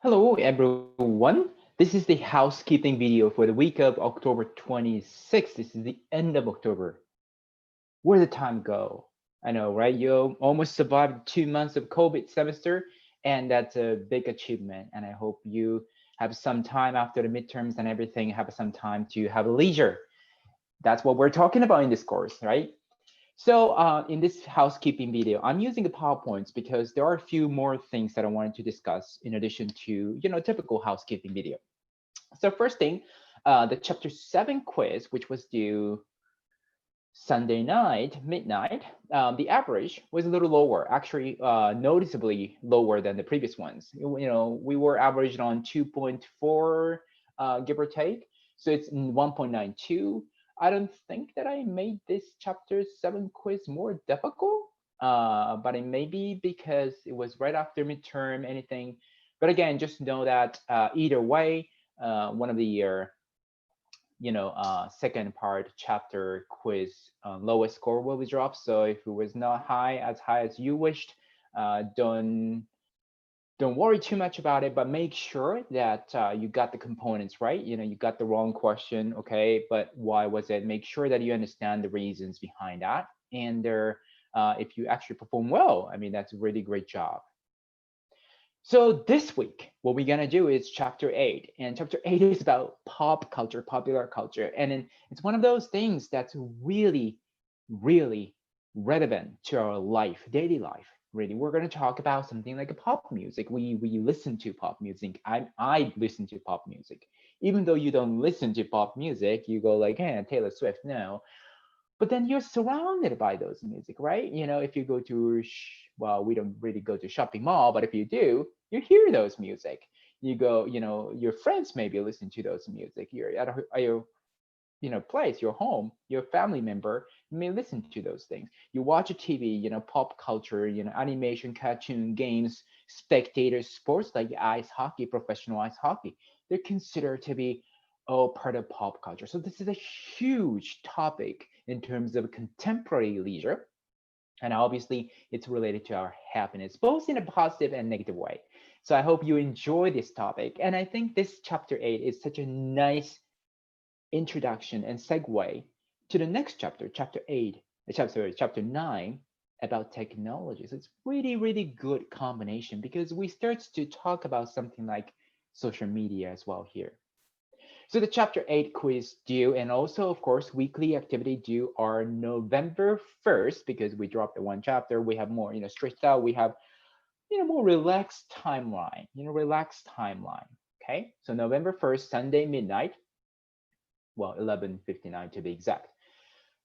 Hello, everyone. This is the housekeeping video for the week of October 26th. This is the end of October. Where did the time go? I know, right? You almost survived 2 months of COVID semester, and that's a big achievement. And I hope you have some time after the midterms and everything, have some time to have leisure. That's what we're talking about in this course, right? So in this housekeeping video, I'm using the PowerPoints because there are a few more things that I wanted to discuss in addition to, typical housekeeping video. So first thing, the chapter 7 quiz, which was due Sunday night, midnight, the average was a little lower, actually noticeably lower than the previous ones. We were averaged on 2.4, give or take. So it's 1.92. I don't think that I made this chapter 7 quiz more difficult, but it may be because it was right after midterm, anything. But again, just know that either way, one of the second part chapter quiz lowest score will be dropped. So if it was not as high as you wished, don't worry too much about it, but make sure that you got the components right. You got the wrong question, okay, but why was it? Make sure that you understand the reasons behind that. And if you actually perform well, I mean, that's a really great job. So this week, what we're gonna do is chapter 8, and chapter 8 is about pop culture, popular culture, and then it's one of those things that's really, really relevant to our life, daily life. Really, we're gonna talk about something like a pop music. We listen to pop music. I listen to pop music. Even though you don't listen to pop music, you go like, hey, Taylor Swift, no. But then you're surrounded by those music, right? If you go to well, we don't really go to shopping mall, but if you do, you hear those music. You go, your friends maybe listen to those music. You're at your place, your home, your family member may listen to those things. You watch a TV, pop culture, animation, cartoon, games, spectators, sports like ice hockey, professional ice hockey. They're considered to be all part of pop culture. So this is a huge topic in terms of contemporary leisure. And obviously, it's related to our happiness, both in a positive and negative way. So I hope you enjoy this topic. And I think this chapter 8 is such a nice introduction and segue to the next chapter, chapter 9, about technology. So it's really, really good combination because we start to talk about something like social media as well here. So the chapter 8 quiz due, and also of course weekly activity due, are November 1st, because we dropped the one chapter. We have more, stretched out. We have, more relaxed timeline. Okay, so November 1st, Sunday midnight. Well, 11:59 to be exact.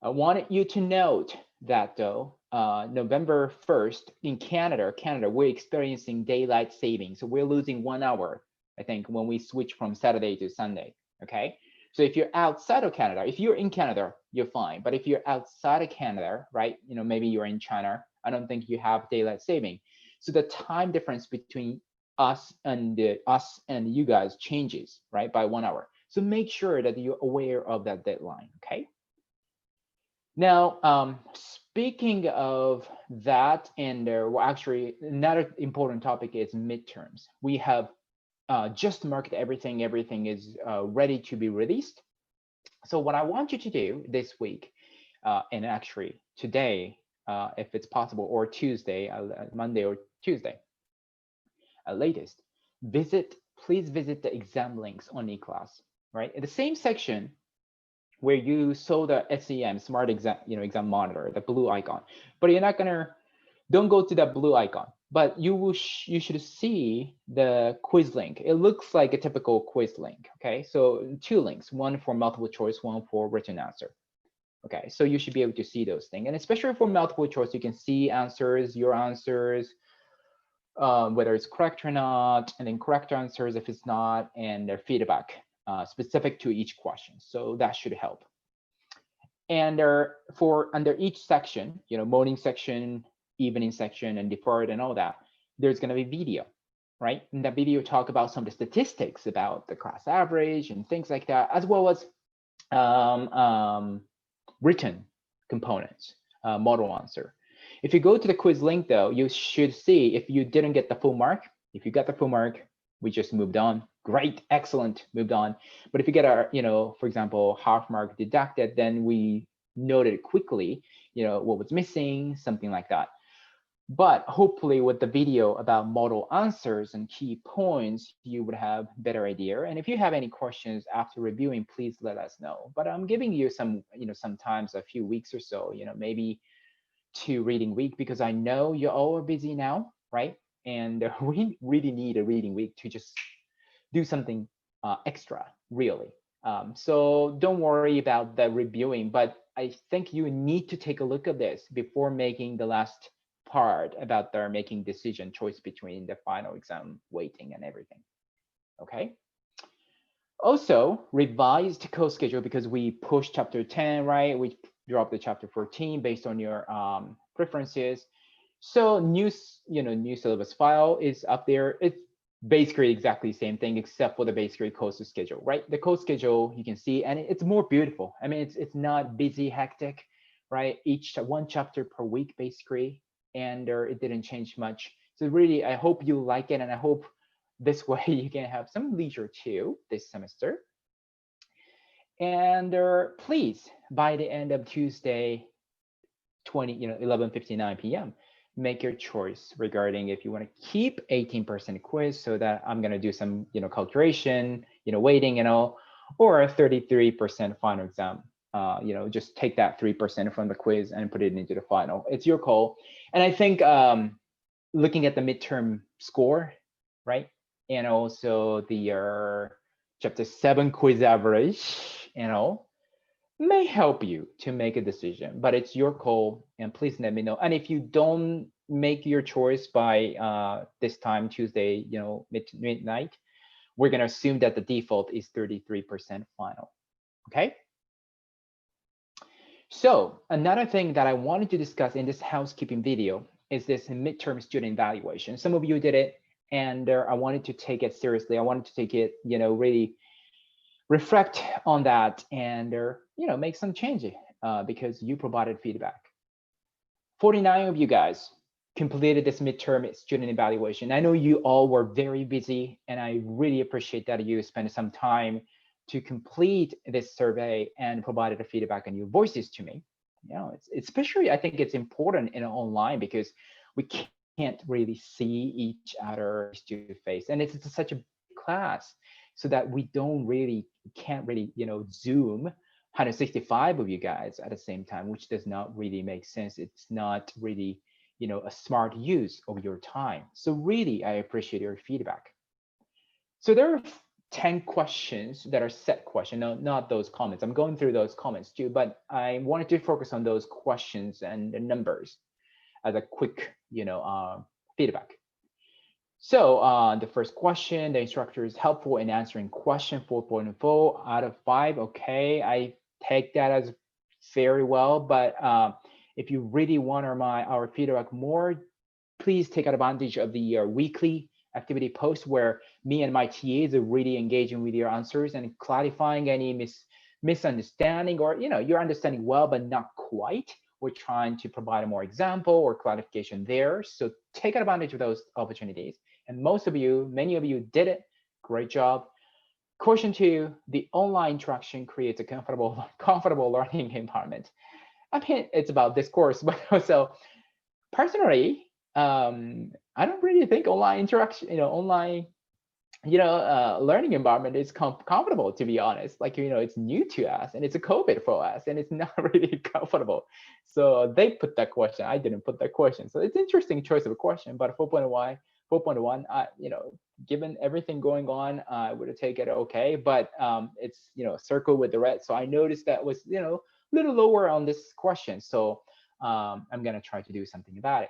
I wanted you to note that though, November 1st in Canada, we're experiencing daylight saving. So we're losing 1 hour, I think, when we switch from Saturday to Sunday. Okay. So if you're outside of Canada, if you're in Canada, you're fine. But if you're outside of Canada, right, maybe you're in China, I don't think you have daylight saving. So the time difference between us and you guys changes, right, by 1 hour. So make sure that you're aware of that deadline. Okay. Now, speaking of that, and well, actually, another important topic is midterms. We have just marked everything. Everything is ready to be released. So what I want you to do this week, and actually today, if it's possible, or Tuesday, Monday or Tuesday, at latest, please visit the exam links on eClass, right? In the same section where you saw the SEM, Smart Exam, exam monitor, the blue icon, but you're not gonna, don't go to that blue icon, but you should see the quiz link. It looks like a typical quiz link, okay? So 2 links, one for multiple choice, one for written answer. Okay, so you should be able to see those things. And especially for multiple choice, you can see answers, your answers, whether it's correct or not, and then correct answers if it's not, and their feedback specific to each question. So that should help. And for under each section, morning section, evening section, and deferred and all that, there's going to be video, right? And that video talk about some of the statistics about the class average and things like that, as well as written components, model answer. If you go to the quiz link, though, you should see if you didn't get the full mark. If you got the full mark, we just moved on. Great, excellent, moved on. But if you get our, for example, half mark deducted, then we noted quickly, what was missing, something like that. But hopefully with the video about model answers and key points, you would have better idea. And if you have any questions after reviewing, please let us know. But I'm giving you some, sometimes a few weeks or so, maybe 2 reading week, because I know you all are busy now, right? And we really need a reading week to just do something extra, really. So don't worry about the reviewing, but I think you need to take a look at this before making the last part about their making decision choice between the final exam weighting and everything. Okay. Also, revised course schedule, because we pushed chapter 10, right? We dropped the chapter 14 based on your preferences. So new syllabus file is up there. It's basically exactly the same thing except for the basically course schedule, right? The course schedule you can see, and it's more beautiful. I mean, it's not busy, hectic, right? One chapter per week basically, and it didn't change much. So really, I hope you like it, and I hope this way you can have some leisure too this semester. And please, by the end of Tuesday, 11:59 p.m., make your choice regarding if you want to keep 18% quiz, so that I'm going to do some, calculation, weighting and all, or a 33% final exam. Just take that 3% from the quiz and put it into the final. It's your call. And I think looking at the midterm score, right? And also the chapter 7 quiz average, may help you to make a decision, but it's your call, and please let me know. And if you don't make your choice by this time, Tuesday, midnight, we're going to assume that the default is 33% final. Okay. So another thing that I wanted to discuss in this housekeeping video is this midterm student evaluation. Some of you did it, and I wanted to take it seriously. I wanted to take it, really reflect on that, and make some changes because you provided feedback. 49 of you guys completed this midterm student evaluation. I know you all were very busy, and I really appreciate that you spent some time to complete this survey and provided the feedback and your voices to me. It's especially, I think it's important in online because we can't really see each other face to face, and it's such a class, so that we can't really, Zoom 165 of you guys at the same time, which does not really make sense. It's not really, a smart use of your time. So really, I appreciate your feedback. So there are 10 questions that are set questions, no, not those comments. I'm going through those comments too, but I wanted to focus on those questions and the numbers as a quick, feedback. So the first question, the instructor is helpful in answering question 4.4 out of 5. Okay, I take that as very well, but if you really want our feedback more, please take advantage of the weekly activity post where me and my TAs are really engaging with your answers and clarifying any misunderstanding, or you're understanding well but not quite. We're trying to provide a more example or clarification there. So take advantage of those opportunities. And many of you did it. Great job. Question 2, the online interaction creates a comfortable learning environment. I mean, it's about this course, but also personally, I don't really think online interaction, learning environment is comfortable, to be honest. Like, it's new to us, and it's a COVID for us, and it's not really comfortable. So they put that question. I didn't put that question. So it's interesting choice of a question, but 4.1, given everything going on, I would have taken it okay, but it's, circle with the red. So I noticed that was, a little lower on this question. So I'm going to try to do something about it.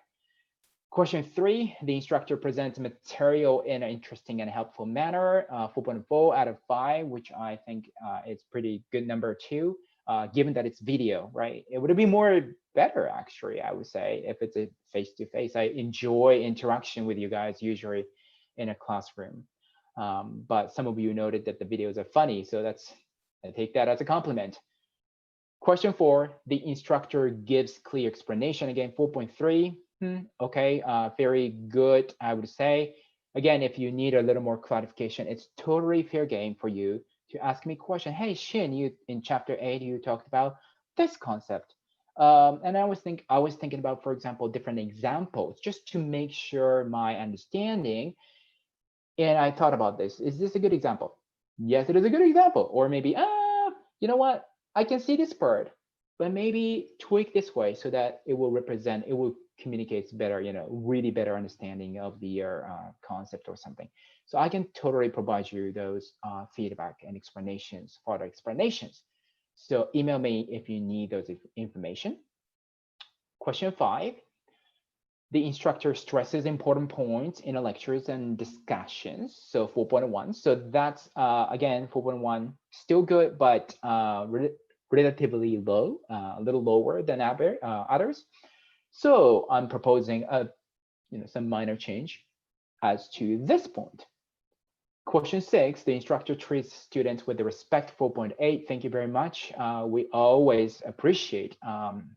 Question 3, the instructor presents material in an interesting and helpful manner. 4.4 out of 5, which I think is pretty good number too, given that it's video, right? It would be better, actually, I would say, if it's a face-to-face. I enjoy interaction with you guys usually in a classroom. But some of you noted that the videos are funny, so I take that as a compliment. Question 4, the instructor gives clear explanation. Again, 4.3. Okay, very good, I would say. Again, if you need a little more clarification, it's totally fair game for you to ask me a question. Hey, Shin, you in chapter 8, you talked about this concept. And I was thinking about, for example, different examples just to make sure my understanding. And I thought about this. Is this a good example? Yes, it is a good example. Or maybe, you know what? I can see this part, but maybe tweak this way so that it will represent, it will communicate better, really better understanding of the concept or something. So I can totally provide you those feedback and explanations, further explanations. So email me if you need those information. Question 5. The instructor stresses important points in the lectures and discussions. So 4.1. So that's, again, 4.1, still good, but relatively low, a little lower than others. So I'm proposing some minor change as to this point. Question 6, the instructor treats students with the respect. 4.8. Thank you very much. We always appreciate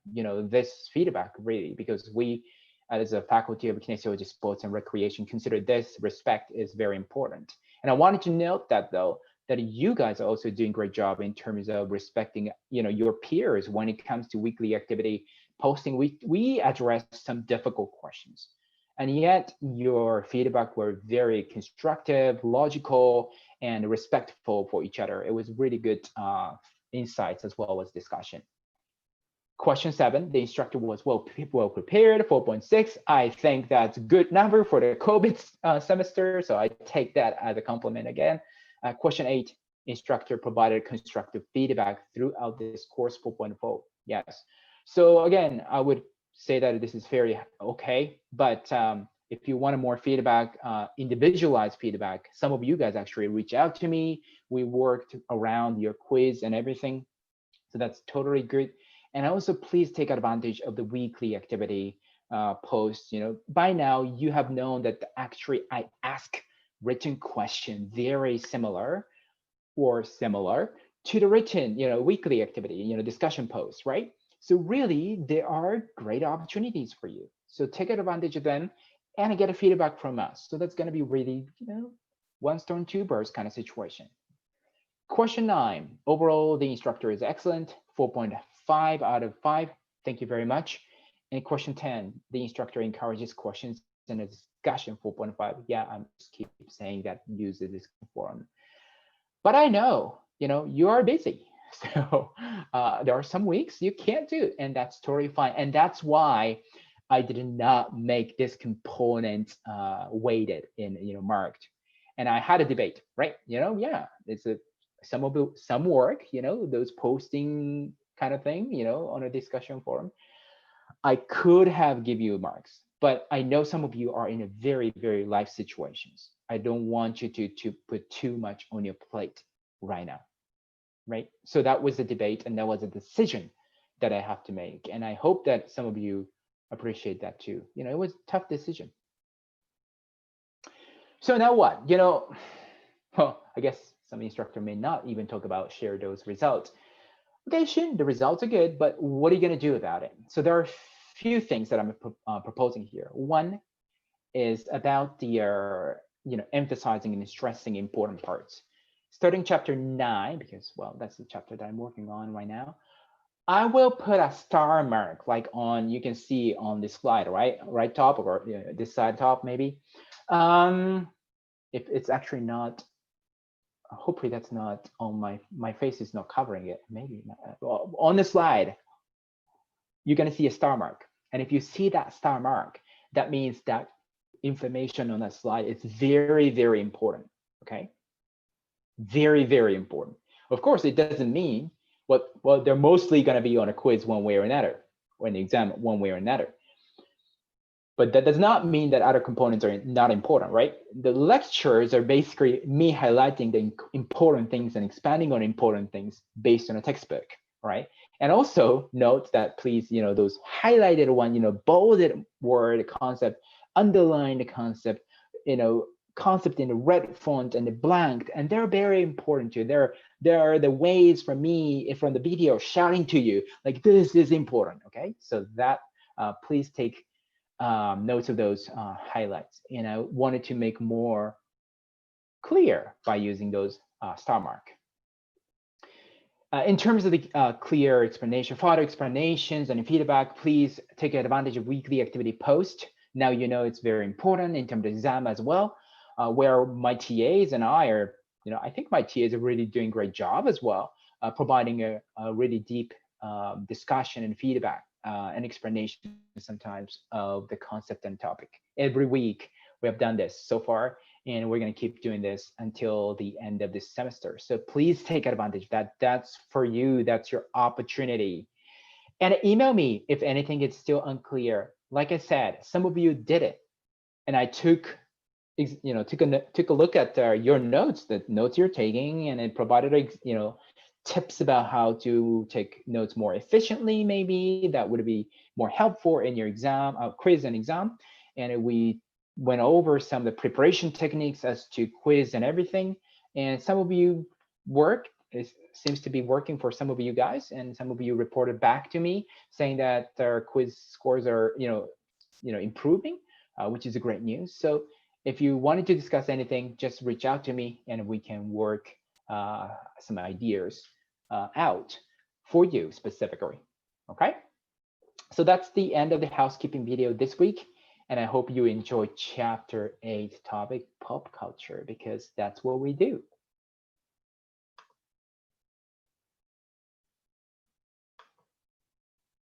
this feedback, really, because we, as a faculty of kinesiology, sports and recreation, consider this respect is very important. And I wanted to note that, though, that you guys are also doing a great job in terms of respecting, your peers when it comes to weekly activity posting. We address some difficult questions, and yet your feedback were very constructive, logical, and respectful for each other. It was really good insights as well as discussion. Question 7, the instructor was well prepared. 4.6. I think that's a good number for the COVID semester, so I take that as a compliment again. Question 8, instructor provided constructive feedback throughout this course. 4.4. Yes. So again, I would say that this is very okay, but if you want more feedback, individualized feedback, some of you guys actually reach out to me. We worked around your quiz and everything, so that's totally good. And also, please take advantage of the weekly activity posts. By now you have known that actually I ask written question very similar to the written, weekly activity, discussion posts, right? So really, there are great opportunities for you. So take advantage of them and get a feedback from us. So that's going to be really, one stone, two birds kind of situation. Question 9, overall, the instructor is excellent. 4.5 out of 5. Thank you very much. And question 10, the instructor encourages questions and a discussion. 4.5. Yeah, I'm just keep saying that, use the discussion forum. But I know, you are busy. So there are some weeks you can't do it, and that's totally fine. And that's why I did not make this component weighted in, marked. And I had a debate, right? Yeah, it's some work, those posting kind of thing, on a discussion forum. I could have give you marks, but I know some of you are in a very, very life situations. I don't want you to put too much on your plate right now, right? So that was a debate, and that was a decision that I have to make. And I hope that some of you appreciate that too. It was a tough decision. So now what? Well, I guess some instructor may not even talk about share those results. Okay, Shin, the results are good, but what are you going to do about it? So there are a few things that I'm proposing here. One is about the emphasizing and stressing important parts. Starting chapter 9, because, well, that's the chapter that I'm working on right now. I will put a star mark, like you can see on this slide, right top, or this side top maybe. If it's actually not, hopefully that's not on my face is not covering it. Maybe not. Well, on the slide, you're gonna see a star mark. And if you see that star mark, that means that information on that slide is very, very important, okay? Very, very important. Of course, it doesn't mean, well, they're mostly gonna be on a quiz one way or another, or an exam one way or another. But that does not mean that other components are not important, right? The lectures are basically me highlighting the important things and expanding on important things based on a textbook, right? And also note that, please, those highlighted one, bolded word concept, underline the concept, concept in the red font and the blank, and they're very important too. There are the ways from me from the video shouting to you, like, this is important, okay? So that please take notes of those highlights, and I wanted to make more clear by using those star mark. In terms of the clear explanation, further explanations and feedback, please take advantage of weekly activity post. Now you know it's very important in terms of exam as well, where my TAs and I are, I think my TAs are really doing a great job as well, providing a really deep discussion and feedback and explanation sometimes of the concept and topic. Every week we have done this so far, and we're going to keep doing this until the end of this semester. So please take advantage of that. That's for you. That's your opportunity. And email me if anything is still unclear. Like I said, some of you did it, and I took a look at your notes, the notes you're taking, and it provided tips about how to take notes more efficiently. Maybe that would be more helpful in your exam, quiz and exam. And we went over some of the preparation techniques as to quiz and everything. And some of you it seems to be working for some of you guys, and some of you reported back to me saying that their quiz scores are improving, which is a great news. So if you wanted to discuss anything, just reach out to me and we can work some ideas out for you specifically. Okay, so that's the end of the housekeeping video this week, and I hope you enjoyed chapter 8 topic, pop culture, because that's what we do.